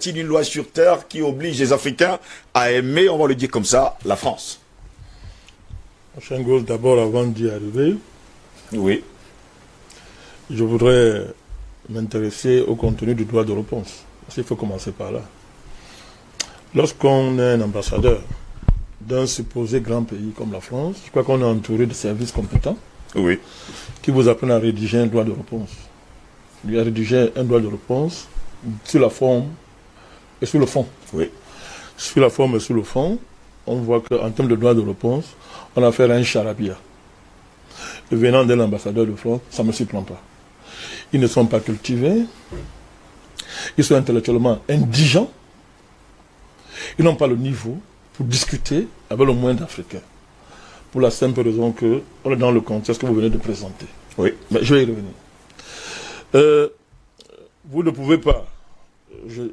a-t-il une loi sur terre qui oblige les Africains à aimer, on va le dire comme ça, la France? Chengos, d'abord, avant d'y arriver, Oui. je voudrais m'intéresser au contenu du droit de réponse. Parce qu'il faut commencer par là. Lorsqu'on est un ambassadeur d'un supposé grand pays comme la France, je crois qu'on est entouré de services compétents Oui. qui vous apprennent à rédiger un droit de réponse. Il a rédigé un droit de réponse sur la forme et sur le fond. Oui. Sur la forme et sur le fond, on voit qu'en termes de droit de réponse, on a affaire à un charabia. Et venant d'un ambassadeur de France, ça ne me surprend pas. Ils ne sont pas cultivés, ils sont intellectuellement indigents, ils n'ont pas le niveau pour discuter avec le moindre Africain. Pour la simple raison qu'on est dans le contexte que vous venez de présenter. Oui. Mais je vais y revenir. Vous ne pouvez pas.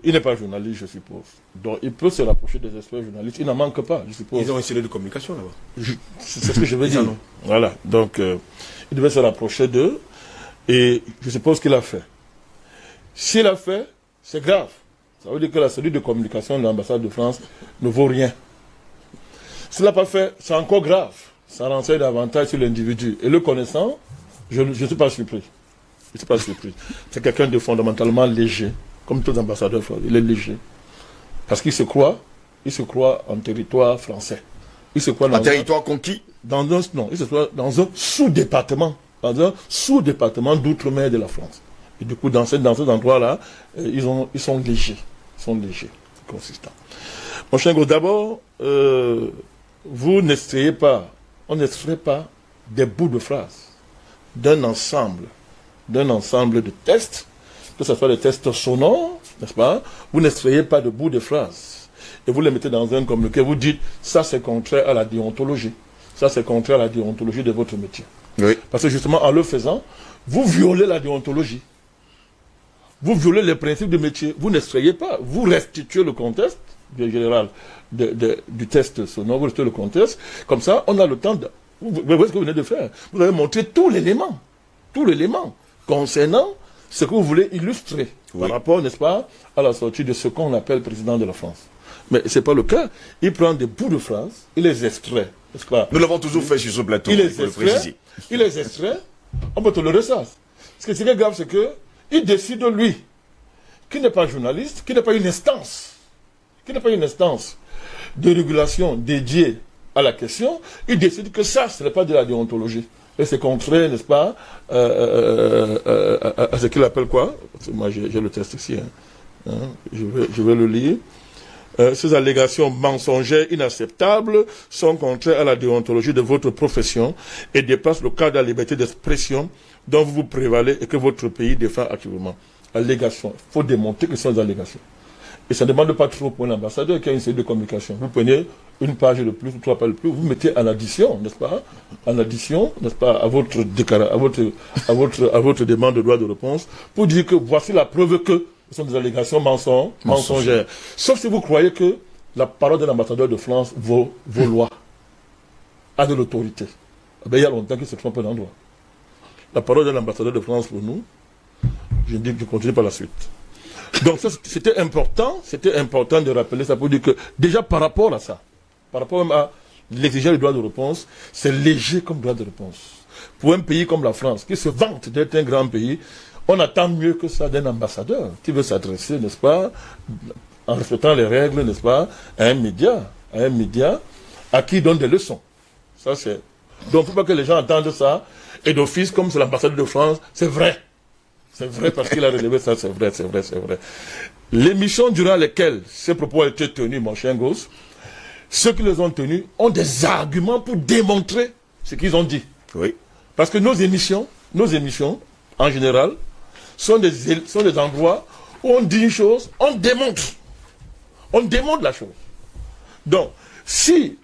Il n'est pas journaliste, je suppose. Donc il peut se rapprocher des experts journalistes. Il n'en manque pas, je suppose. Ils ont essayé de communication là-bas. C'est ce que je veux dire. Voilà. Donc il devait se rapprocher d'eux. Et je suppose qu'il a fait. S'il a fait, c'est grave. Ça veut dire que la cellule de communication de l'ambassade de France ne vaut rien. S'il n'a pas fait, c'est encore grave. Ça renseigne davantage sur l'individu. Et le connaissant, je ne suis pas surpris. Je ne suis pas surpris. C'est quelqu'un de fondamentalement léger, comme tous les ambassadeurs français. Il est léger. Parce qu'il se croit en territoire français. Il se croit dans un territoire conquis? Non, il se croit dans un sous-département. Dans un sous-département d'outre-mer de la France. Et du coup, dans cet endroit-là, ils sont légers. Ils sont légers, consistants. Mon cher Go, d'abord, vous n'extrayez pas, on n'extrait pas des bouts de phrases d'un ensemble de tests, que ce soit des tests sonores, n'est-ce pas? Vous n'extrayez pas de bouts de phrases et vous les mettez dans un communiqué, vous dites, ça c'est contraire à la déontologie. Ça c'est contraire à la déontologie de votre métier. Oui. Parce que justement, en le faisant, vous violez la déontologie. Vous violez les principes du métier. Vous n'extrayez pas. Vous restituez le contexte, général, du test sonore, vous restituez le contexte. Comme ça, on a le temps de... Vous voyez ce que vous venez de faire. Vous avez montré tout l'élément concernant ce que vous voulez illustrer par rapport, n'est-ce pas, à la sortie de ce qu'on appelle président de la France. Mais ce n'est pas le cas. Il prend des bouts de phrases, il les extrait, n'est-ce pas? Nous l'avons toujours fait sur ce plateau, il les extrait, on peut tolérer ça. Ce qui est grave, c'est qu'il décide, lui, qui n'est pas journaliste, qui n'est pas une instance de régulation dédiée à la question, il décide que ça, ce n'est pas de la déontologie. Et c'est contraire, n'est-ce pas, à ce qu'il appelle quoi? Moi, j'ai le texte ici. Je vais le lire. Ces allégations mensongères inacceptables sont contraires à la déontologie de votre profession et dépassent le cadre de la liberté d'expression dont vous vous prévalez et que votre pays défend activement. Allégations. Il faut démontrer que ce sont des allégations. Et ça ne demande pas trop pour l'ambassadeur qui a une série de communication. Vous prenez une page de plus ou 3 pages de plus, vous mettez en addition, n'est-ce pas? En addition, n'est-ce pas, à votre demande de droit de réponse, pour dire que voici la preuve que ce sont des allégations mensongères. Sauf si vous croyez que la parole de l'ambassadeur de France vaut loi, a de l'autorité. Eh bien, il y a longtemps qu'il se trompe d'endroit. La parole de l'ambassadeur de France pour nous, je dis que je continue par la suite. Donc c'était important de rappeler ça pour dire que déjà par rapport à ça, par rapport même à l'exigence du droit de réponse, c'est léger comme droit de réponse. Pour un pays comme la France, qui se vante d'être un grand pays, on attend mieux que ça d'un ambassadeur qui veut s'adresser, n'est-ce pas, en respectant les règles, n'est-ce pas, à un média à qui il donne des leçons. Ça c'est. Donc il ne faut pas que les gens entendent ça, et d'office, comme c'est l'ambassadeur de France, c'est vrai. C'est vrai parce qu'il a relevé ça, c'est vrai. L'émission durant lesquelles ces propos ont été tenus, mon cher Goss, ceux qui les ont tenus ont des arguments pour démontrer ce qu'ils ont dit. Oui. Parce que nos émissions, en général, sont des endroits où on dit une chose, on démontre la chose. Donc, si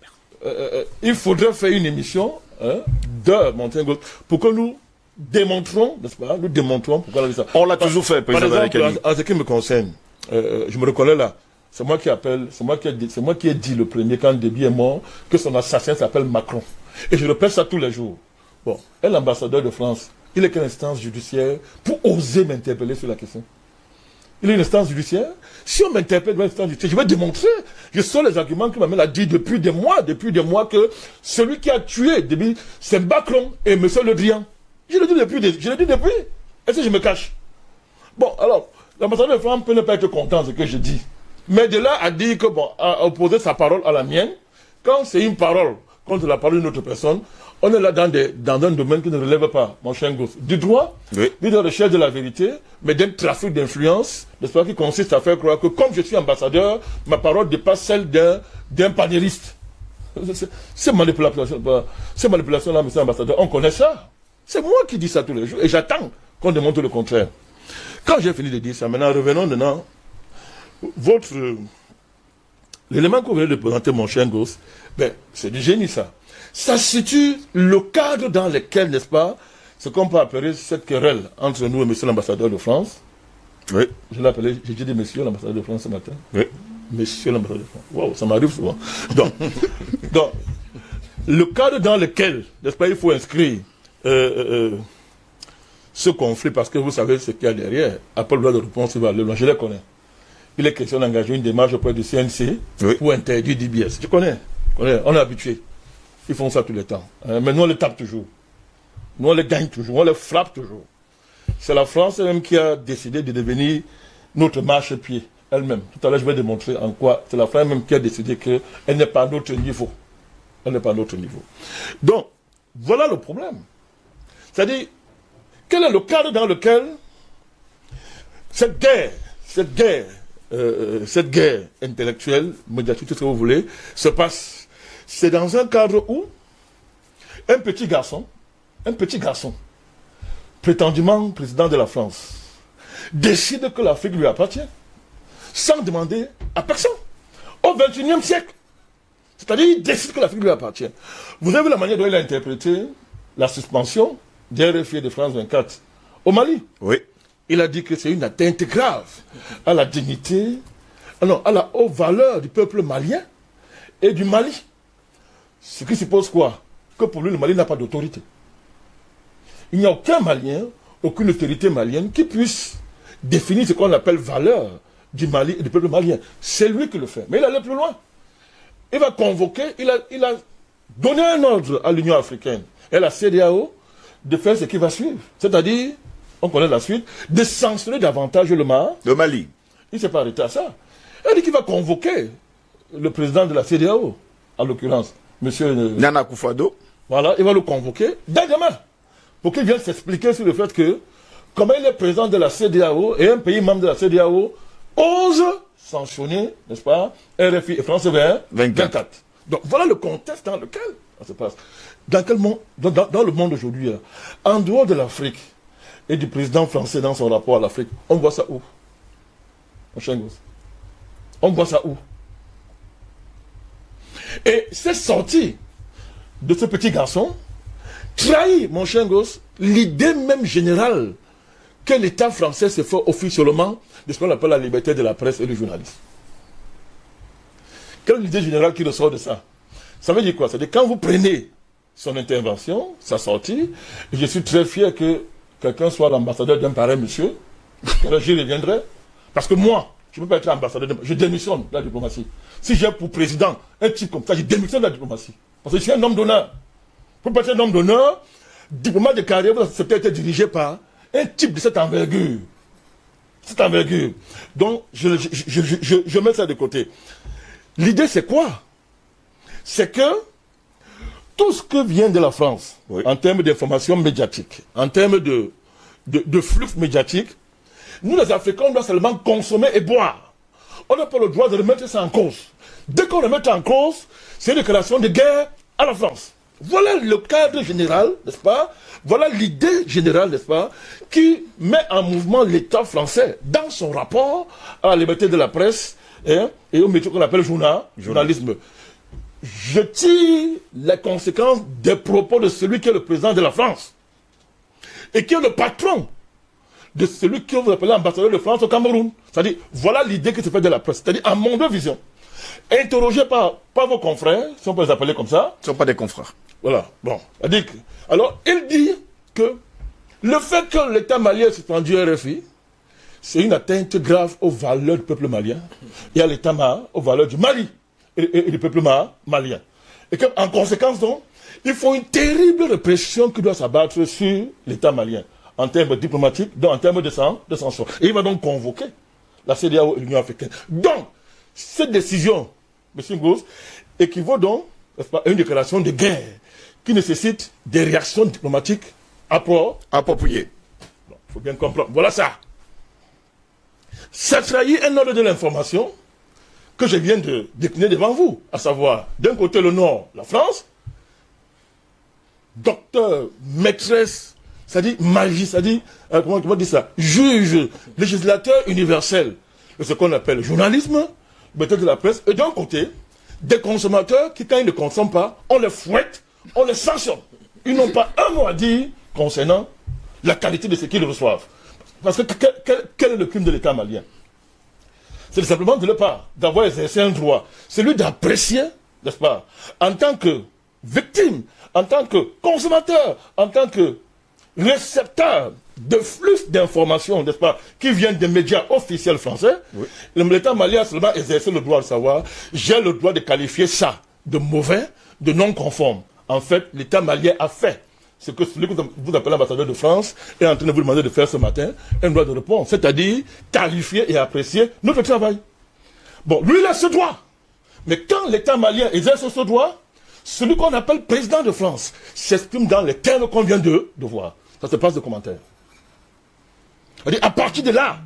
il faudrait faire une émission de Montaigne pour que nous démontrons, n'est-ce pas? Nous démontrons pourquoi on a dit ça. On l'a toujours fait, président. Par exemple, en ce qui me concerne, je me reconnais là. C'est moi qui ai dit le premier quand Déby est mort que son assassin s'appelle Macron. Et je répète ça tous les jours. Bon, et l'ambassadeur de France, il est quelle instance judiciaire pour oser m'interpeller sur la question? Il y a une instance judiciaire. Si on m'interpelle dans l'instance judiciaire, je vais démontrer. Je sors les arguments que m'amène à dire depuis des mois que celui qui a tué, c'est Macron et M. Le Drian. Je le dis depuis. Est-ce que je me cache? Bon, alors, l'ambassadeur de France peut ne pas être content de ce que je dis. Mais de là à dire que, bon, à opposer sa parole à la mienne, quand c'est une parole contre la parole d'une autre personne, on est là dans un domaine qui ne relève pas, mon cher Gosse, du droit, oui, ni de la recherche de la vérité, mais d'un trafic d'influence, n'est-ce pas, qui consiste à faire croire que comme je suis ambassadeur, ma parole dépasse celle d'un panéliste. Ces manipulations-là, monsieur l'ambassadeur, on connaît ça. C'est moi qui dis ça tous les jours et j'attends qu'on démontre le contraire. Quand j'ai fini de dire ça, maintenant revenons maintenant. L'élément que vous venez de présenter, mon cher Gosse, ben, c'est du génie ça. Ça situe le cadre dans lequel, n'est-ce pas, ce qu'on peut appeler cette querelle entre nous et monsieur l'ambassadeur de France. Oui. Je l'ai appelé, j'ai dit monsieur l'ambassadeur de France ce matin. Oui. Monsieur l'ambassadeur de France. Wow, ça m'arrive souvent. Donc, le cadre dans lequel, n'est-ce pas, il faut inscrire ce conflit, parce que vous savez ce qu'il y a derrière. Après le droit de réponse, il va aller loin. Je les connais. Il est question d'engager une démarche auprès du CNC pour interdire DBS. Je connais. On est habitué. Ils font ça tous les temps. Mais nous, on les tape toujours. Nous, on les gagne toujours. On les frappe toujours. C'est la France elle-même qui a décidé de devenir notre marchepied elle-même. Tout à l'heure, je vais démontrer en quoi c'est la France elle-même qui a décidé qu'elle n'est pas à notre niveau. Elle n'est pas à notre niveau. Donc, voilà le problème. C'est-à-dire, quel est le cadre dans lequel cette guerre intellectuelle, médiatique, tout ce que vous voulez, se passe? C'est dans un cadre où un petit garçon, prétendument président de la France, décide que l'Afrique lui appartient, sans demander à personne, au XXIe siècle. C'est-à-dire, il décide que l'Afrique lui appartient. Vous avez vu la manière dont il a interprété la suspension des RFI de France 24 au Mali. Oui. Il a dit que c'est une atteinte grave à la dignité, à la haute valeur du peuple malien et du Mali. Ce qui suppose quoi? Que pour lui, le Mali n'a pas d'autorité. Il n'y a aucun Malien, aucune autorité malienne qui puisse définir ce qu'on appelle valeur du Mali et du peuple malien. C'est lui qui le fait. Mais il allait plus loin. Il va convoquer, il a donné un ordre à l'Union africaine et à la CEDEAO de faire ce qui va suivre. C'est-à-dire, on connaît la suite, de sanctionner davantage le Mali. Il ne s'est pas arrêté à ça. Il dit qu'il va convoquer le président de la CEDEAO, en l'occurrence, monsieur Nana Akufo-Addo. Voilà, il va le convoquer dès demain, pour qu'il vienne s'expliquer sur le fait que, comme il est président de la CEDEAO, et un pays membre de la CEDEAO ose sanctionner, n'est-ce pas, RFI et France 24. Donc voilà le contexte dans lequel ça se passe. Dans quel monde, dans le monde aujourd'hui, en dehors de l'Afrique et du président français dans son rapport à l'Afrique, on voit ça où? On voit ça où? Et cette sortie de ce petit garçon trahit, mon cher gosse, l'idée même générale que l'État français se fait officiellement de ce qu'on appelle la liberté de la presse et du journalisme. Quelle est l'idée générale qui ressort de ça? Ça veut dire quoi? Ça veut dire quand vous prenez son intervention, sa sortie, et je suis très fier que quelqu'un soit l'ambassadeur d'un pareil monsieur, alors j'y reviendrai, parce que moi, je ne peux pas être ambassadeur, je démissionne de la diplomatie. Si j'ai pour président un type comme ça, je démissionne de la diplomatie. Parce que je suis un homme d'honneur. Pour pas être un homme d'honneur, diplomate de carrière, c'est peut-être dirigé par un type de cette envergure. Cette envergure. Donc, je mets ça de côté. L'idée, c'est quoi? C'est que tout ce que vient de la France, en termes d'information médiatique, en termes de flux médiatique, nous, les Africains, on doit seulement consommer et boire. On n'a pas le droit de remettre ça en cause. Dès qu'on remet en cause, c'est une déclaration de guerre à la France. Voilà le cadre général, n'est-ce pas? Voilà l'idée générale, n'est-ce pas? Qui met en mouvement l'État français dans son rapport à la liberté de la presse et au métier qu'on appelle journalisme. Je tire les conséquences des propos de celui qui est le président de la France et qui est le patron de celui que vous appelez ambassadeur de France au Cameroun. C'est-à-dire, voilà l'idée qui se fait de la presse. C'est-à-dire, en mon vision, interrogez par vos confrères, si on peut les appeler comme ça. Ce ne sont pas des confrères. Voilà, bon. Alors, il dit que le fait que l'État malien ait suspendu RFI, c'est une atteinte grave aux valeurs du peuple malien et à l'État aux valeurs du Mali et du peuple malien. Et qu'en conséquence, donc, il faut une terrible répression qui doit s'abattre sur l'État malien, en termes diplomatiques, donc en termes de sanctions. Et il va donc convoquer la CEDEAO et l'Union africaine. Donc, cette décision, M. Ngos, équivaut donc à une déclaration de guerre qui nécessite des réactions diplomatiques appropriées. Il faut bien comprendre. Voilà ça. Ça trahit un ordre de l'information que je viens de décliner devant vous, à savoir, d'un côté le Nord, la France, docteur, maîtresse, c'est-à-dire magie, c'est-à-dire, comment on dit ça, juge, législateur universel, de ce qu'on appelle le journalisme, méthode de la presse, et d'un côté, des consommateurs qui, quand ils ne consomment pas, on les fouette, on les sanctionne. Ils n'ont pas un mot à dire concernant la qualité de ce qu'ils reçoivent. Parce que quel est le crime de l'État malien? C'est simplement de leur part d'avoir exercé un droit, celui d'apprécier, n'est-ce pas, en tant que victime, en tant que consommateur, en tant que récepteur de flux d'informations, n'est-ce pas, qui viennent des médias officiels français. Oui. L'État malien a seulement exercé le droit de savoir, j'ai le droit de qualifier ça de mauvais, de non conforme. En fait, l'État malien a fait ce que celui que vous appelez l'ambassadeur de France est en train de vous demander de faire ce matin, un droit de réponse, c'est-à-dire qualifier et apprécier notre travail. Bon, lui, il a ce droit. Mais quand l'État malien exerce ce droit, celui qu'on appelle président de France s'exprime dans les termes qu'on vient de voir. Ça se passe de commentaires. À partir de là,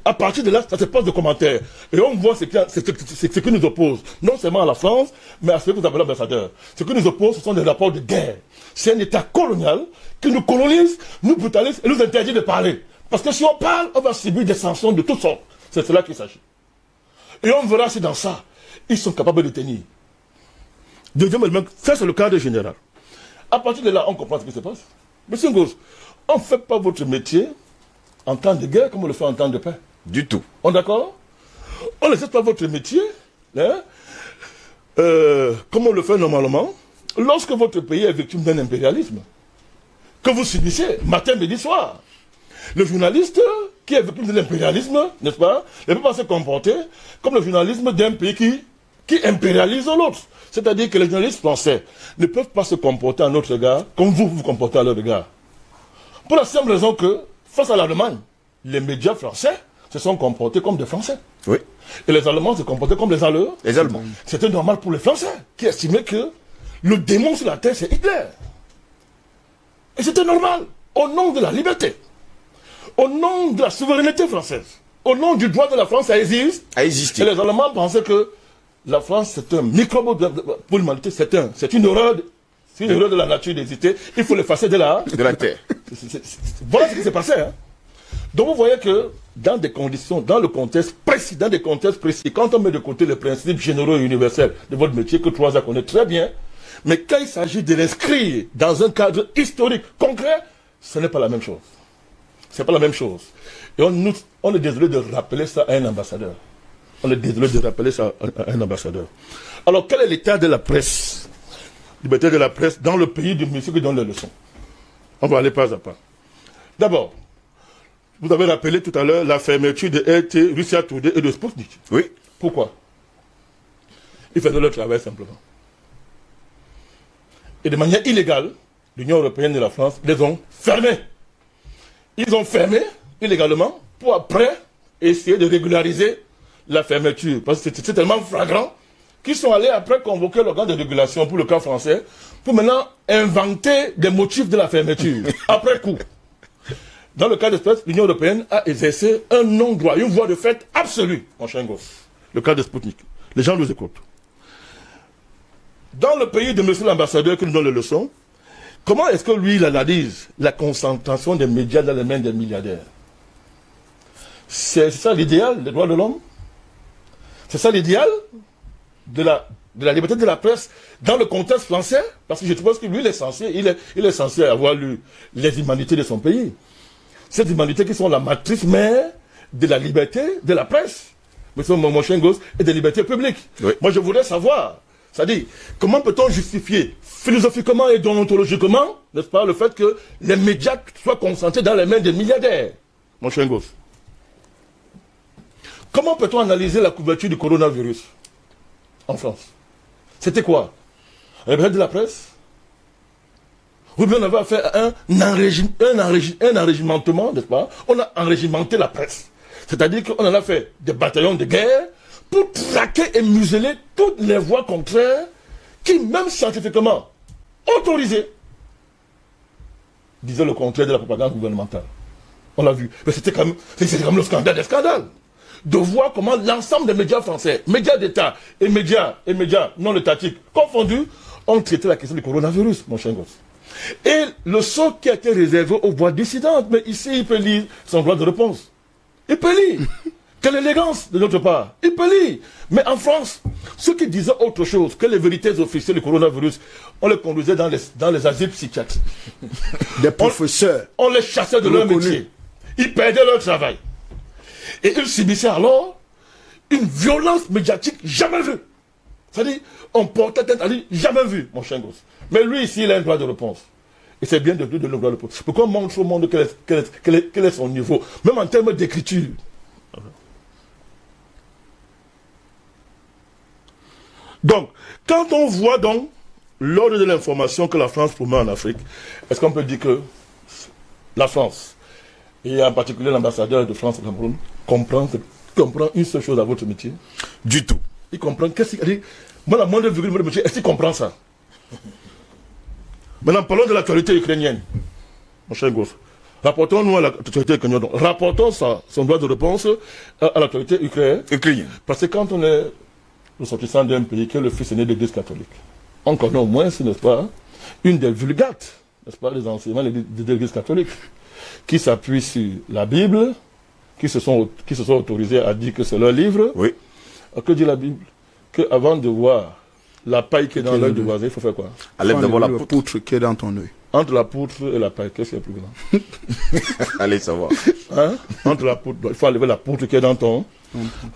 à partir de là, ça se passe de commentaires. Et on voit ce qui nous oppose, non seulement à la France, mais à ceux que vous appelez l'ambassadeur. Ce qui nous oppose, ce sont des rapports de guerre. C'est un État colonial qui nous colonise, nous brutalise et nous interdit de parler. Parce que si on parle, on va subir des sanctions de toutes sortes. C'est cela qu'il s'agit. Et on verra si dans ça, ils sont capables de tenir. Deuxième élément, ça c'est le cadre général. À partir de là, on comprend ce qui se passe. Monsieur Ngos, on ne fait pas votre métier en temps de guerre comme on le fait en temps de paix. Du tout. On est d'accord? On ne fait pas votre métier hein, comme on le fait normalement lorsque votre pays est victime d'un impérialisme que vous subissez matin, midi, soir. Le journaliste qui est victime de l'impérialisme, n'est-ce pas, ne peut pas se comporter comme le journalisme d'un pays qui impérialise l'autre. C'est-à-dire que les journalistes français ne peuvent pas se comporter à notre égard comme vous vous comportez à leur égard. Pour la simple raison que, face à l'Allemagne, les médias français se sont comportés comme des Français. Oui. Et les Allemands se comportaient comme les Allemands. Les Allemands. C'était normal pour les Français, qui estimaient que le démon sur la terre, c'est Hitler. Et c'était normal, au nom de la liberté, au nom de la souveraineté française, au nom du droit de la France à exister. Et les Allemands pensaient que la France, c'est un microbe pour l'humanité, c'est une horreur. C'est une erreur de la nature d'exister. Il faut l'effacer de la terre. Voilà ce qui s'est passé. Hein. Donc vous voyez que dans des conditions, dans le contexte précis, quand on met de côté les principes généraux et universels de votre métier, que Troisa connaît très bien, mais quand il s'agit de l'inscrire dans un cadre historique concret, ce n'est pas la même chose. C'est pas la même chose. Et on est désolé de rappeler ça à un ambassadeur. On est désolé de rappeler ça à un ambassadeur. Alors quel est l'état de la presse? Liberté de la presse dans le pays du monsieur qui donne les leçons. On va aller pas à pas. D'abord, vous avez rappelé tout à l'heure la fermeture de RT, Russia Today et de Sputnik. Oui. Pourquoi? Ils faisaient leur travail simplement. Et de manière illégale, l'Union européenne et la France les ont fermés. Ils ont fermé illégalement pour après essayer de régulariser la fermeture. Parce que c'est tellement flagrant qu'ils sont allés après convoquer l'organe de régulation pour le cas français, pour maintenant inventer des motifs de la fermeture, après coup. Dans le cas d'espèce, l'Union européenne a exercé un non-droit, une voie de fait absolue, mon cher Ngos. Le cas de Sputnik. Les gens nous écoutent. Dans le pays de monsieur l'ambassadeur qui nous donne les leçons, comment est-ce que lui, il analyse la concentration des médias dans les mains des milliardaires? C'est ça l'idéal des droits de l'homme? C'est ça l'idéal de la liberté de la presse dans le contexte français, parce que je pense que lui, il est censé avoir lu les humanités de son pays. Ces humanités qui sont la matrice mère de la liberté de la presse, monsieur mon cher Ngos, et des libertés publiques. Oui. Moi, je voudrais savoir, c'est-à-dire, comment peut-on justifier philosophiquement et déontologiquement, n'est-ce pas, le fait que les médias soient concentrés dans les mains des milliardaires, mon cher Ngos? Comment peut-on analyser la couverture du coronavirus en France? C'était quoi? La liberté de la presse? Ou bien on avait fait un enrégimentement, n'est-ce pas? On a enrégimenté la presse. C'est-à-dire qu'on en a fait des bataillons de guerre pour traquer et museler toutes les voix contraires qui, même scientifiquement autorisées, disaient le contraire de la propagande gouvernementale. On l'a vu. Mais c'était quand même le scandale des scandales. De voir comment l'ensemble des médias français, médias d'État et médias non étatiques confondus, ont traité la question du coronavirus, mon cher gosse. Et le sort qui a été réservé aux voix dissidentes, mais ici, il peut lire son droit de réponse. Il peut lire. Quelle élégance de notre part. Il peut lire. Mais en France, ceux qui disaient autre chose que les vérités officielles du coronavirus, on les conduisait dans les asiles psychiatriques. Des professeurs. On les chassait de leur métier. Ils perdaient leur travail. Et ils subissaient alors une violence médiatique jamais vue. C'est-à-dire, on portait tête à lui, jamais vu, mon chien gosse. Mais lui, ici, il a un droit de réponse. Et c'est bien de lui donner le droit de réponse. Pourquoi on montre au monde quel est son niveau, même en termes d'écriture. Donc, quand on voit donc l'ordre de l'information que la France promet en Afrique, est-ce qu'on peut dire que la France, et en particulier l'ambassadeur de France au Cameroun, comprend une seule chose à votre métier? Du tout. Il comprend. Qu'est-ce qu'il dit? Moi, la moindre virgule de mon métier, est-ce qu'il comprend ça? Maintenant, parlons de l'actualité ukrainienne. Mon cher gosse. Rapportons-nous à l'actualité ukrainienne. Donc, rapportons son droit de réponse à l'actualité ukrainienne. Parce que quand on est ressortissant d'un pays qui est le fils aîné de l'Église catholique, on connaît au moins, n'est-ce pas, une des vulgates, n'est-ce pas, des enseignements de l'Église catholique, qui s'appuient sur la Bible, qui se sont autorisés à dire que c'est leur livre. Oui. Que dit la Bible? Qu'avant de voir la paille qui est dans l'œil du voisin, il faut faire quoi? Enlève d'abord la poutre qui est dans ton œil. Entre la poutre et la paille, qu'est-ce qui est plus grand? Allez savoir. Hein? Entre la poutre, il faut enlever la poutre qui est dans ton.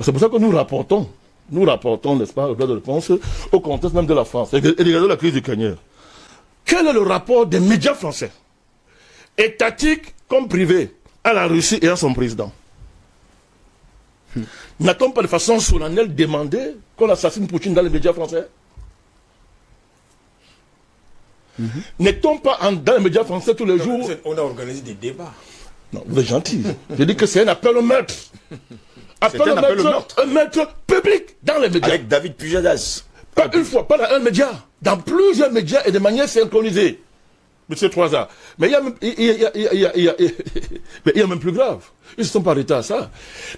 C'est pour ça que nous rapportons, n'est-ce pas, le droit de réponse au contexte même de la France et de la crise ukrainienne. Quel est le rapport des médias français, étatiques comme privés, à la Russie et à son président? N'a-t-on pas de façon solennelle demandé qu'on assassine Poutine dans les médias français? N'est-on pas dans les médias français tous les jours? On a organisé des débats. Non, vous êtes gentil. Je dis que c'est un appel au maître. Un maître public dans les médias. Avec David Pujadas. Pas une fois, pas dans un média. Dans plusieurs médias et de manière synchronisée. Monsieur Troisa. Mais il y a même plus grave. Ils ne sont pas arrêtés à ça.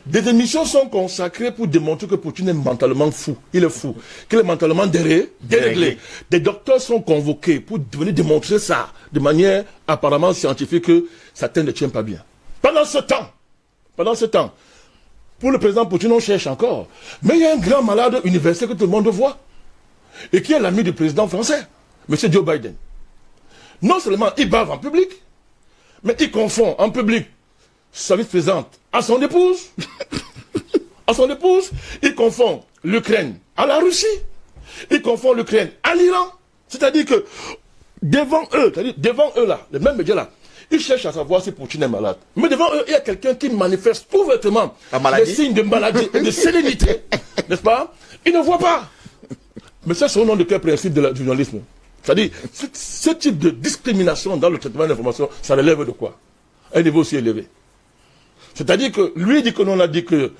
Des émissions sont consacrées pour démontrer que Poutine est mentalement fou. Il est fou. Qu'il est mentalement déréglé. Des docteurs sont convoqués pour venir démontrer ça de manière apparemment scientifique que Satan ne tient pas bien. Pendant ce temps, pour le président Poutine, on cherche encore. Mais il y a un grand malade universel que tout le monde voit. Et qui est l'ami du président français, M. Joe Biden. Non seulement il bave en public, mais il confond en public sa vice-présidente à son épouse. Il confond l'Ukraine à la Russie. Il confond l'Ukraine à l'Iran. C'est-à-dire que devant eux là, les mêmes médias là, ils cherchent à savoir si Poutine est malade. Mais devant eux, il y a quelqu'un qui manifeste ouvertement les signes de maladie et de sérénité. N'est-ce pas? Ils ne voient pas. Mais ça, c'est au nom de quel principe du journalisme? C'est-à-dire, ce type de discrimination dans le traitement de l'information, ça relève de quoi? Un niveau aussi élevé. C'est-à-dire que lui dit que l'on a dit que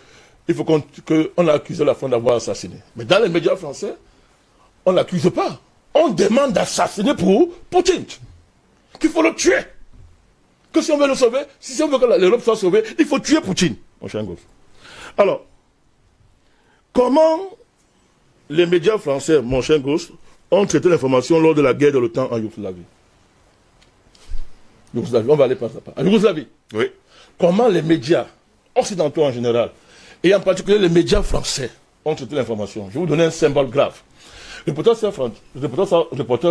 il faut qu'on a accusé la France d'avoir assassiné. Mais dans les médias français, on n'accuse pas. On demande d'assassiner pour Poutine. Qu'il faut le tuer. Que si on veut le sauver, si on veut que l'Europe soit sauvée, il faut tuer Poutine, mon cher gosse. Alors, comment les médias français, mon cher gosse, ont traité l'information lors de la guerre de l'OTAN en Yougoslavie? On va aller par ça. En Yougoslavie. Oui. Comment les médias occidentaux en général, et en particulier les médias français, ont traité l'information? Je vais vous donner un symbole grave. Reporters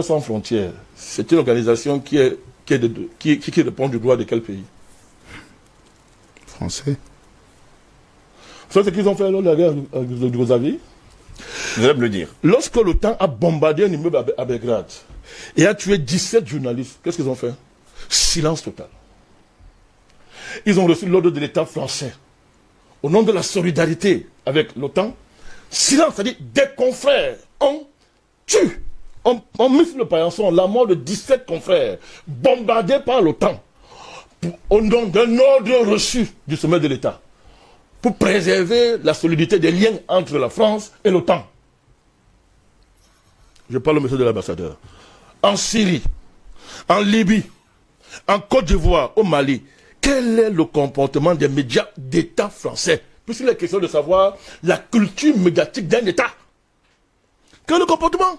sans frontières, c'est une organisation qui répond du droit de quel pays? Français. Vous savez ce qu'ils ont fait lors de la guerre de Yougoslavie? Vous allez me le dire. Lorsque l'OTAN a bombardé un immeuble à Belgrade et a tué 17 journalistes, qu'est-ce qu'ils ont fait? Silence total. Ils ont reçu l'ordre de l'État français au nom de la solidarité avec l'OTAN, silence, c'est-à-dire des confrères, on tue, on met sur le paillasson la mort de 17 confrères, bombardés par l'OTAN, au nom d'un ordre reçu du sommet de l'État, pour préserver la solidité des liens entre la France et l'OTAN. Je parle au monsieur de l'ambassadeur. En Syrie, en Libye, en Côte d'Ivoire, au Mali, quel est le comportement des médias d'État français? Puisqu'il est question de savoir la culture médiatique d'un État. Quel est le comportement?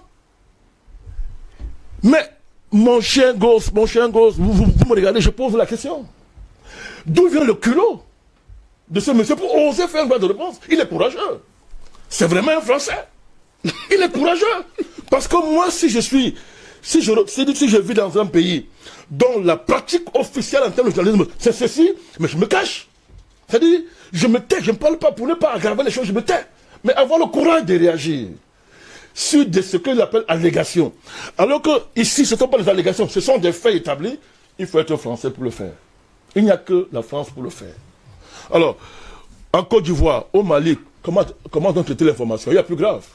Mais, mon chien gosse, vous me regardez, je pose la question. D'où vient le culot de ce monsieur pour oser faire un droit de réponse? Il est courageux. C'est vraiment un Français. Il est courageux. Parce que moi, si je vis dans un pays dont la pratique officielle en termes de journalisme, c'est ceci, mais je me cache. C'est-à-dire, je me tais, je ne parle pas pour ne pas aggraver les choses, je me tais. Mais avoir le courage de réagir sur ce qu'il appelle allégations. Alors que ici, ce ne sont pas des allégations, ce sont des faits établis. Il faut être français pour le faire. Il n'y a que la France pour le faire. Alors, en Côte d'Ivoire, au Mali, comment on traite l'information? Il y a plus grave.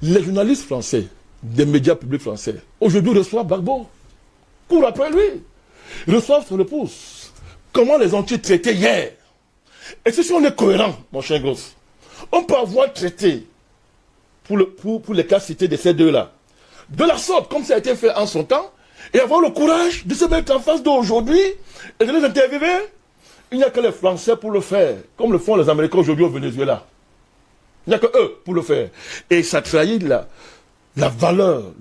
Les journalistes français, des médias publics français, aujourd'hui reçoivent Gbagbo. Cours après lui. Ils reçoivent sur le pouce. Comment les ont-ils traités hier? Et si on est cohérent, mon chien gosse, on peut avoir traité pour les cas cités de ces deux-là, de la sorte, comme ça a été fait en son temps, et avoir le courage de se mettre en face d'aujourd'hui et de les interviewer. Il n'y a que les Français pour le faire, comme le font les Américains aujourd'hui au Venezuela. Il n'y a que eux pour le faire. Et ça trahit la valeur,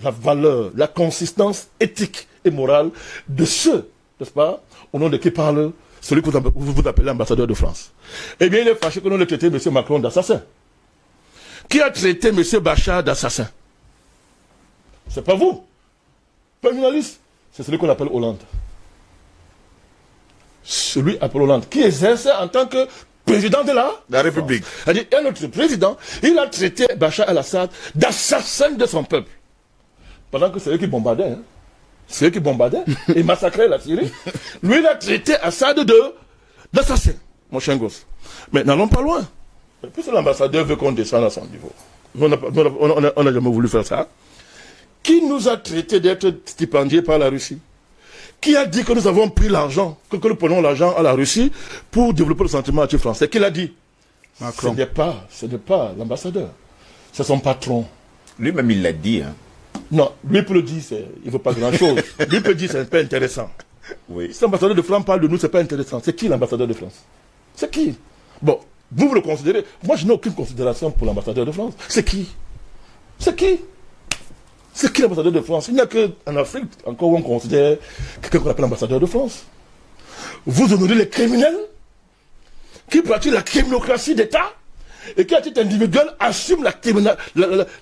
la consistance éthique et morale de ceux, n'est-ce pas, au nom de qui parle celui que vous appelez l'ambassadeur de France. Eh bien, il est fâché que l'on ait traité M. Macron d'assassin. Qui a traité M. Bachar d'assassin? C'est pas vous. Pas un journaliste. C'est celui qu'on appelle Hollande. Celui appelé Hollande, qui exerce en tant que président de la République. C'est-à-dire, un autre président, il a traité Bachar el-Assad d'assassin de son peuple. Pendant que c'est eux qui bombardaient. Hein. C'est eux qui bombardaient et massacraient la Syrie. Lui, il a traité Assad d'assassin, mon chien gosse. Mais n'allons pas loin. Puisque l'ambassadeur veut qu'on descende à son niveau. On n'a jamais voulu faire ça. Qui nous a traité d'être stipendiés par la Russie? Qui a dit que nous avons pris l'argent, que nous prenons l'argent à la Russie pour développer le sentiment anti-français? Qui l'a dit? Macron. Ce n'est pas l'ambassadeur. C'est son patron. Lui-même, il l'a dit. Hein. Non, lui peut le dire, il ne veut pas grand-chose. Lui peut dire, c'est pas intéressant. Oui. Si l'ambassadeur de France parle de nous, c'est pas intéressant. C'est qui l'ambassadeur de France? C'est qui? Bon, vous le considérez. Moi, je n'ai aucune considération pour l'ambassadeur de France. C'est qui? C'est qui? C'est qui l'ambassadeur de France? Il n'y a qu'en Afrique, encore, où on considère quelqu'un qu'on appelle l'ambassadeur de France. Vous honorez les criminels qui pratiquent la criminocratie d'État et qui, à titre individuel, assument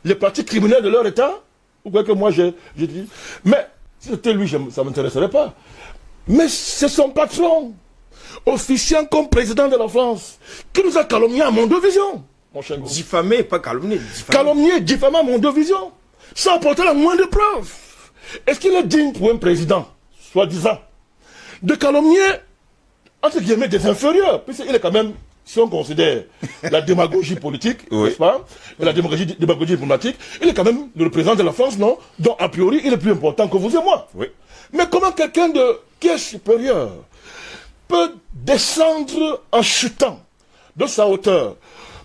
les pratiques criminelles de leur État. Vous voyez que moi, j'ai dit. Mais, si c'était lui, ça ne m'intéresserait pas. Mais c'est son patron, officiant comme président de la France, qui nous a calomniés à Mondovision. Diffamé, pas calomnié. Calomnié, diffamé à Mondovision. Sans apporter la moindre preuve. Est-ce qu'il est digne pour un président, soi-disant, de calomnier, entre guillemets, des inférieurs? Puisqu'il est quand même, si on considère la démagogie politique, oui, n'est-ce pas, et la démagogie diplomatique, il est quand même le président de la France, non? Donc, a priori, il est plus important que vous et moi. Oui. Mais comment quelqu'un qui est supérieur peut descendre en chutant de sa hauteur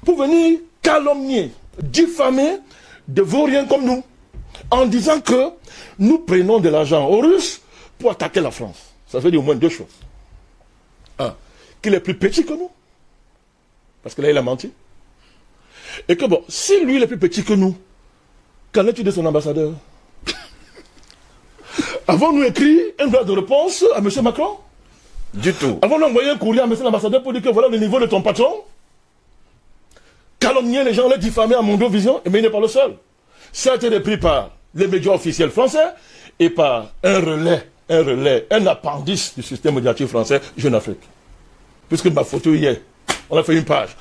pour venir calomnier, diffamer de vauriens comme nous, en disant que nous prenons de l'argent aux Russes pour attaquer la France? Ça veut dire au moins deux choses. Un, qu'il est plus petit que nous, parce que là il a menti. Et que bon, si lui il est plus petit que nous, qu'en est-il de son ambassadeur? Avons-nous écrit une lettre de réponse à M. Macron? Du tout. Avons-nous envoyé un courrier à M. l'ambassadeur pour dire que voilà le niveau de ton patron? Calomnier les gens, les diffamer à Mondovision, mais il n'est pas le seul. Ça a été repris par les médias officiels français et par un appendice du système médiatique français, Jeune Afrique. Puisque ma photo hier, on a fait une page.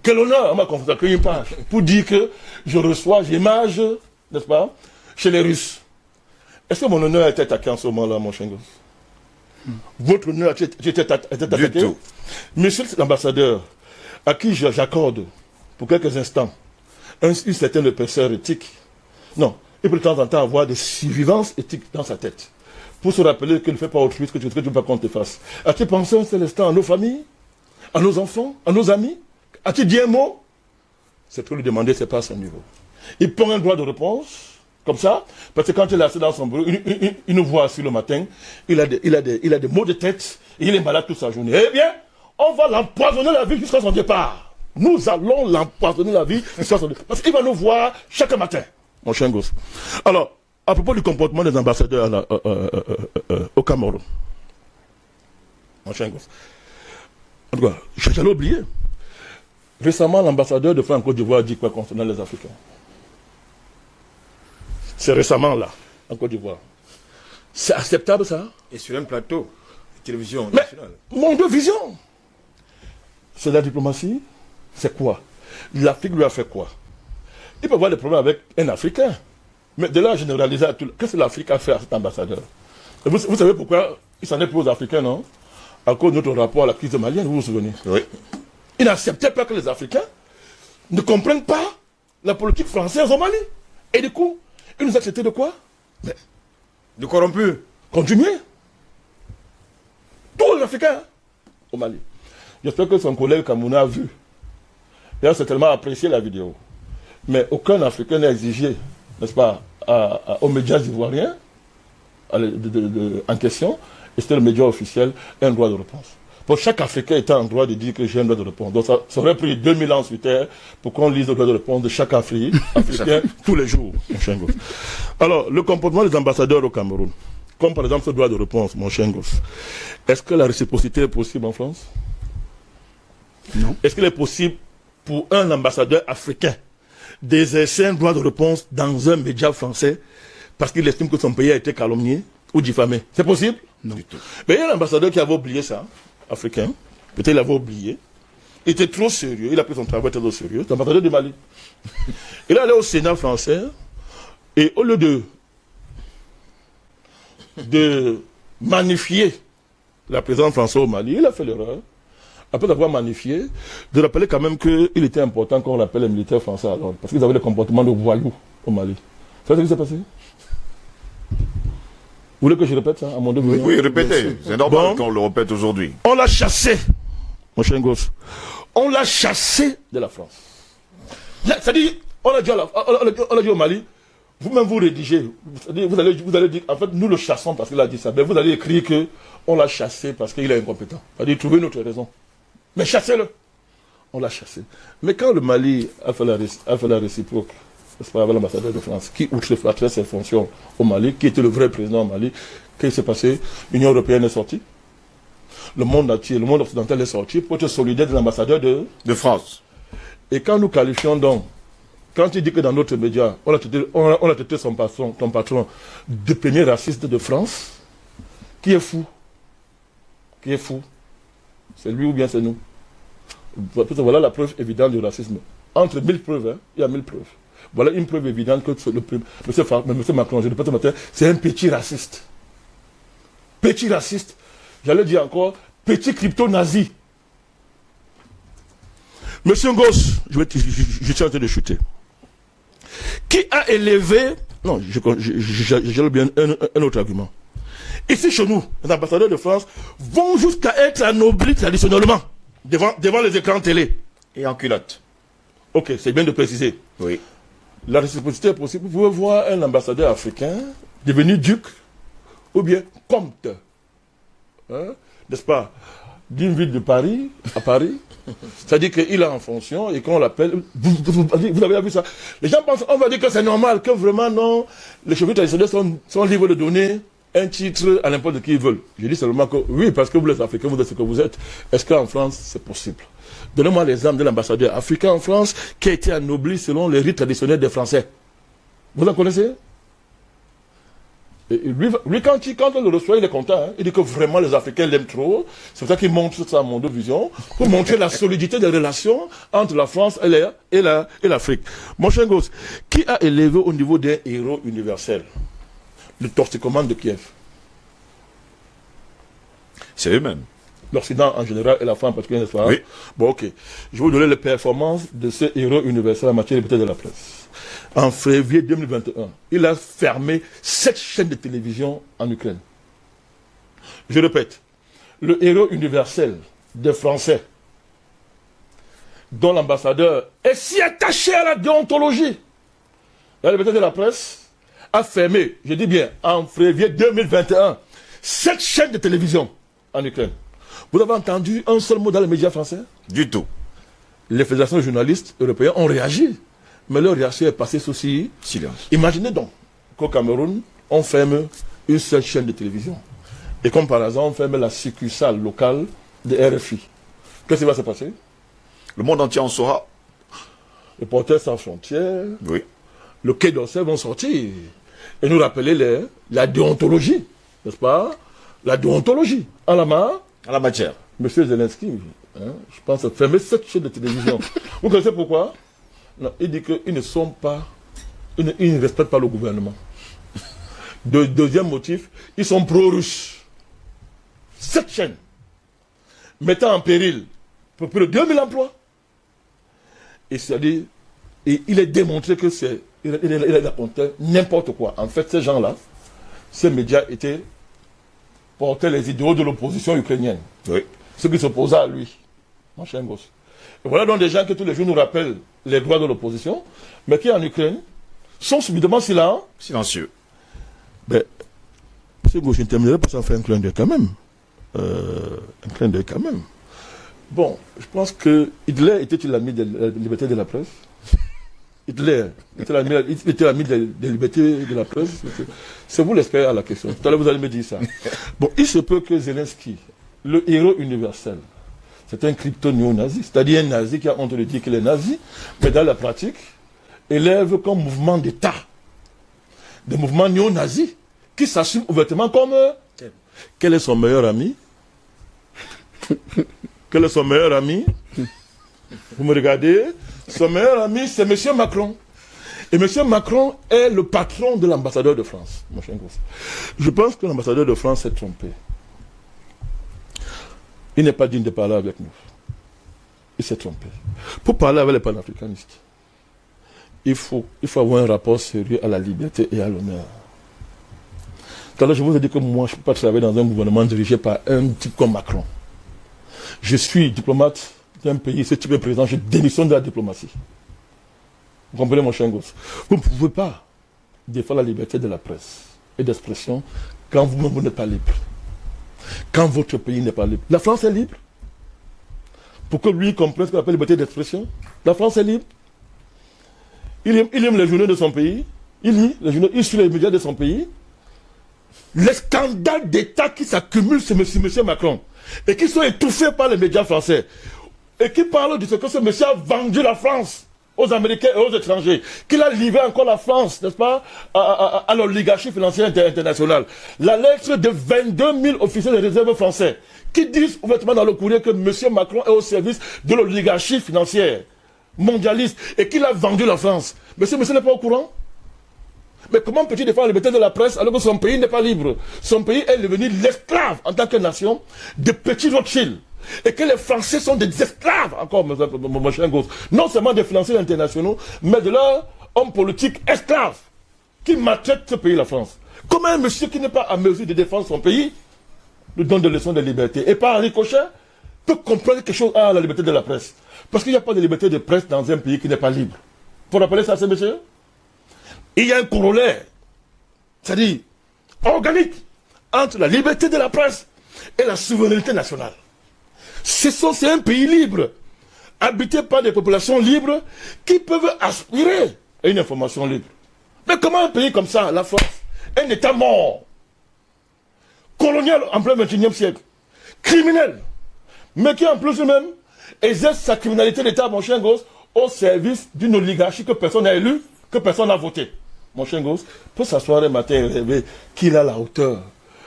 Quel honneur, on m'a consacré une page pour dire que je reçois l'image, n'est-ce pas, chez les Russes. Est-ce que mon honneur a été attaqué en ce moment-là, mon chien gosse? Votre honneur a été attaqué? Du tout. Monsieur l'ambassadeur, à qui j'accorde, pour quelques instants, une certaine épaisseur éthique, non, il peut de temps en temps avoir des survivances éthiques dans sa tête, pour se rappeler qu'il ne fait pas autrui que tu ne veux pas qu'on te fasse. As-tu pensé un seul instant à nos familles, à nos enfants, à nos amis? As-tu dit un mot? C'est pour lui demander, c'est pas à son niveau. Il prend un droit de réponse, comme ça, parce que quand il est assis dans son bureau, il nous voit assis le matin, il a des maux de tête, et il est malade toute sa journée. Eh bien, on va l'empoisonner la vie jusqu'à son départ. Nous allons l'empoisonner la vie jusqu'à son départ. Parce qu'il va nous voir chaque matin, mon chien gosse. Alors, à propos du comportement des ambassadeurs au Cameroun, mon chien gosse. En tout cas, j'allais oublier. Récemment, l'ambassadeur de France en Côte d'Ivoire a dit quoi concernant les Africains? C'est récemment là, en Côte d'Ivoire. C'est acceptable ça? Et sur un plateau de télévision Mais, nationale. mon de vision. C'est la diplomatie? C'est quoi? L'Afrique lui a fait quoi? Il peut avoir des problèmes avec un Africain. Mais de là à généraliser à tout. Qu'est-ce que l'Afrique a fait à cet ambassadeur? Et vous savez pourquoi il s'en est pris aux Africains, non? À cause de notre rapport à la crise malienne, vous vous souvenez? Oui. Il n'acceptait pas que les Africains ne comprennent pas la politique française au Mali. Et du coup, il nous acceptait de quoi? Mais, De corrompus. continuer. Tous les Africains au Mali. J'espère que son collègue Kamouna a vu. Il a certainement apprécié la vidéo. Mais aucun Africain n'a exigé, n'est-ce pas, aux médias ivoiriens en question, et c'était le média officiel, un droit de réponse. Pour chaque Africain était en droit de dire que j'ai un droit de réponse. Donc ça aurait pris 2000 ans sur Terre pour qu'on lise le droit de réponse de chaque Africain tous les jours. Mon chien gosse. Alors, le comportement des ambassadeurs au Cameroun, comme par exemple ce droit de réponse, mon chien gosse, est-ce que la réciprocité est possible en France? Non. Est-ce qu'il est possible pour un ambassadeur africain d'exercer un droit de réponse dans un média français parce qu'il estime que son pays a été calomnié ou diffamé? C'est possible? Non. Du tout. Mais il y a un ambassadeur qui avait oublié ça, africain. Peut-être il l'avait oublié. Il était trop sérieux, il a pris son travail très au sérieux. C'est l'ambassadeur du Mali. Il est allé au Sénat français et au lieu de magnifier la présence française au Mali, il a fait l'erreur, après avoir magnifié, de rappeler quand même qu'il était important qu'on rappelle les militaires français à Londres, parce qu'ils avaient le comportement de voyous au Mali. Vous savez ce qui s'est passé? Vous voulez que je répète ça à mon devoir? Oui, répétez. C'est normal Bon. qu'on le répète aujourd'hui. On l'a chassé, mon chien gosse. On l'a chassé de la France. C'est-à-dire, on a dit au Mali, vous-même vous rédigez, vous allez dire, en fait, nous le chassons parce qu'il a dit ça, mais vous allez écrire que on l'a chassé parce qu'il est incompétent. C'est-à-dire, trouvez une autre raison. Mais chassez-le. On l'a chassé. Mais quand le Mali a fait la réciproque, c'est pas avec l'ambassadeur de France, qui outreflatrait ses fonctions au Mali, qui était le vrai président au Mali, qu'est-ce qui s'est passé? L'Union européenne est sortie. Le monde entier, le monde occidental est sorti pour être solidaire des ambassadeurs De France. Et quand nous qualifions donc, quand il dit que dans notre média, on a traité ton patron de premier raciste de France, qui est fou? Qui est fou? C'est lui ou bien c'est nous? Voilà la preuve évidente du racisme. Entre 1000 preuves, hein, il y a 1000 preuves. Voilà une preuve évidente que M. Macron, je le répète ce matin, c'est un petit raciste. Petit raciste. J'allais dire encore, petit crypto-nazi. Monsieur Goss, je suis en train de chuter. Qui a élevé... Non, j'ai bien un autre argument. Ici, chez nous, les ambassadeurs de France vont jusqu'à être anoblis traditionnellement devant les écrans télé. Et en culotte. Ok, c'est bien de préciser. Oui. La réciprocité est possible. Vous pouvez voir un ambassadeur africain devenu duc ou bien comte. Hein, n'est-ce pas? D'une ville de Paris à Paris. C'est-à-dire qu'il est en fonction et qu'on l'appelle. Vous avez vu ça? Les gens pensent, on va dire que c'est normal, que vraiment non, les chevaliers traditionnels sont libres de donner un titre à n'importe qui ils veulent. Je dis seulement que oui, parce que vous les Africains, vous êtes ce que vous êtes. Est-ce qu'en France, c'est possible? Donnez-moi l'exemple de l'ambassadeur africain en France qui a été anobli selon les rites traditionnels des Français. Vous en connaissez? Et lui, quand on le reçoit, il est content. Hein. Il dit que vraiment les Africains l'aiment trop. C'est pour ça qu'il montre ça à Monde Vision, pour montrer la solidité des relations entre la France et l'Afrique. Mon cher gosse, qui a élevé au niveau d'un héros universel le toxicomane de Kiev? C'est eux-mêmes. l'Occident en général et la France en particulier, n'est-ce pas? Oui. Bon, ok. Je vais vous donner les performances de ce héros universel en matière de liberté de la presse. En février 2021, il a fermé 7 chaînes de télévision en Ukraine. Je répète, le héros universel des Français, dont l'ambassadeur est si attaché à la déontologie, la liberté de la presse, a fermé, je dis bien, en février 2021, 7 chaînes de télévision en Ukraine. Vous avez entendu un seul mot dans les médias français? Du tout. Les fédérations de journalistes européens ont réagi, mais leur réaction est passée sous silence. Imaginez donc qu'au Cameroun, on ferme une seule chaîne de télévision. Et comme par hasard, on ferme la succursale locale de RFI. Qu'est-ce qui va se passer? Le monde entier en saura. Reporters sans frontières, Oui. le Quai d'Orsay vont sortir et nous rappeler la déontologie, n'est-ce pas? La déontologie. En la main, À la matière. Monsieur Zelensky, hein, je pense, fermer cette chaîne de télévision. Vous connaissez pourquoi? Non, il dit qu'ils ne sont pas, ils ne respectent pas le gouvernement. Deuxième motif, ils sont pro-russes. Cette chaîne, mettant en péril plus de 2000 emplois. Et c'est-à-dire, il est démontré que il a raconté n'importe quoi. En fait, ces gens-là, ces médias portaient les idéaux de l'opposition ukrainienne. Oui. Ceux qui s'opposaient à lui. Mon cher gosse. Et voilà donc des gens qui tous les jours nous rappellent les droits de l'opposition, mais qui en Ukraine sont subitement Silencieux. Ben, M. Gauche, je ne terminerai pas sans faire un clin d'œil quand même. Un clin d'œil quand même. Bon, je pense que Hitler était-il l'ami de la liberté de la presse? Hitler était l'ami des libertés de la presse? C'est vous l'expert à la question. Tout à l'heure, vous allez me dire ça. Bon, il se peut que Zelensky, le héros universel, c'est un crypto-néo-nazi, c'est-à-dire un nazi qui a honte de dire qu'il est nazi, mais dans la pratique, élève comme mouvement d'État des mouvements néo-nazis qui s'assument ouvertement comme... Quel est son meilleur ami? Quel est son meilleur ami? Vous me regardez? Son meilleur ami, c'est M. Macron. Et M. Macron est le patron de l'ambassadeur de France. Mon cher gosse. Je pense que l'ambassadeur de France s'est trompé. Il n'est pas digne de parler avec nous. Il s'est trompé. Pour parler avec les panafricanistes, il faut avoir un rapport sérieux à la liberté et à l'honneur. Tout à l'heure, je vous ai dit que moi, je ne peux pas travailler dans un gouvernement dirigé par un type comme Macron. Je suis diplomate d'un pays, ce type de président, je démissionne de la diplomatie. Vous comprenez, mon cher gosse? Vous ne pouvez pas défendre la liberté de la presse et d'expression quand vous-même vous n'êtes pas libre. Quand votre pays n'est pas libre. La France est libre. Pour que lui comprenne ce qu'on appelle la liberté d'expression, la France est libre. Il aime les journaux de son pays. Il lit les journaux, il suit les médias de son pays. Les scandales d'État qui s'accumulent sur M. Macron et qui sont étouffés par les médias français et qui parlent de ce que ce monsieur a vendu la France aux Américains et aux étrangers, qu'il a livré encore la France, n'est-ce pas, à l'oligarchie financière internationale. La lettre de 22 000 officiers de réserve français qui disent ouvertement dans le courrier que M. Macron est au service de l'oligarchie financière mondialiste et qu'il a vendu la France. Monsieur n'est pas au courant? Mais comment peut-il défendre la liberté de la presse alors que son pays n'est pas libre? Son pays est devenu l'esclave en tant que nation de petits Rothschild. Et que les Français sont des esclaves, encore, mon cher gosse, non seulement des financiers internationaux, mais de leurs hommes politiques esclaves qui maltraitent ce pays, la France. Comment un monsieur qui n'est pas à mesure de défendre son pays nous donne des leçons de liberté et par ricochet peut comprendre quelque chose à la liberté de la presse? Parce qu'il n'y a pas de liberté de presse dans un pays qui n'est pas libre. Pour rappeler ça à ces messieurs? Il y a un corollaire, c'est-à-dire organique, entre la liberté de la presse et la souveraineté nationale. C'est un pays libre, habité par des populations libres qui peuvent aspirer à une information libre. Mais comment un pays comme ça, la France, un État mort, colonial en plein 21e siècle, criminel, mais qui en plus lui-même exerce sa criminalité d'État, mon chien gosse, au service d'une oligarchie que personne n'a élue, que personne n'a voté. Mon chien gosse peut s'asseoir un matin et rêver qu'il a la hauteur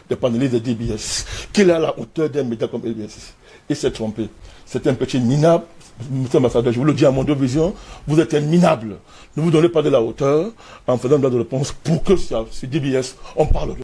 des panélistes de DBS, qu'il a la hauteur d'un média comme LBS. Il s'est trompé. C'est un petit minable. Monsieur l'ambassadeur, je vous le dis à mon vision, vous êtes un minable. Ne vous donnez pas de la hauteur en faisant de réponse pour que sur DBS, on parle de